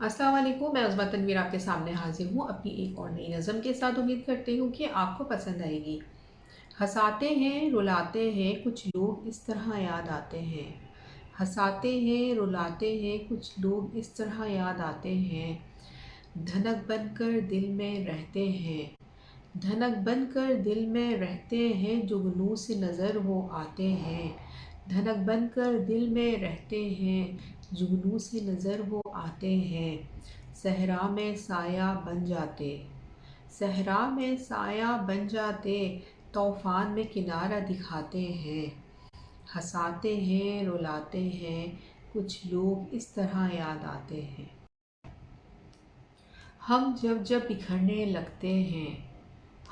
अस्सलाम वालेकुम, मैं उज़्मा तनवीर आपके सामने हाज़िर हूँ अपनी एक और नई नज़म के साथ। उम्मीद करती हूँ कि आपको पसंद आएगी। हँसाते हैं, रुलाते हैं, कुछ लोग इस तरह याद आते हैं। हँसाते हैं, रुलाते हैं, कुछ लोग इस तरह याद आते हैं। धनक बनकर दिल में रहते हैं। धनक बनकर दिल में रहते हैं, जुगनू से नज़र वो आते हैं। धनक बनकर दिल में रहते हैं, जुगनू से नज़र वो आते हैं। सहरा में साया बन जाते, सहरा में साया बन जाते, तूफ़ान में किनारा दिखाते हैं। हँसाते हैं, रुलाते हैं, कुछ लोग इस तरह याद आते हैं। हम जब जब बिखरने लगते हैं,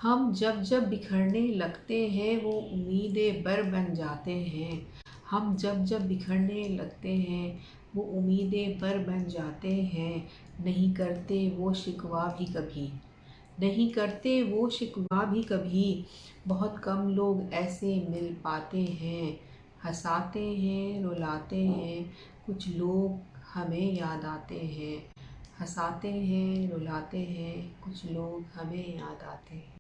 हम जब जब बिखरने लगते हैं, वो उम्मीदें बर बन जाते हैं। हम जब जब बिखरने लगते हैं, वो उम्मीदें बर बन जाते हैं। नहीं करते वो शिकवा भी कभी, नहीं करते वो शिकवा भी कभी। बहुत कम लोग ऐसे मिल पाते हैं। हंसाते हैं, रुलाते हैं, कुछ लोग हमें याद आते हैं। हंसाते हैं, रुलाते हैं, कुछ लोग हमें याद आते हैं।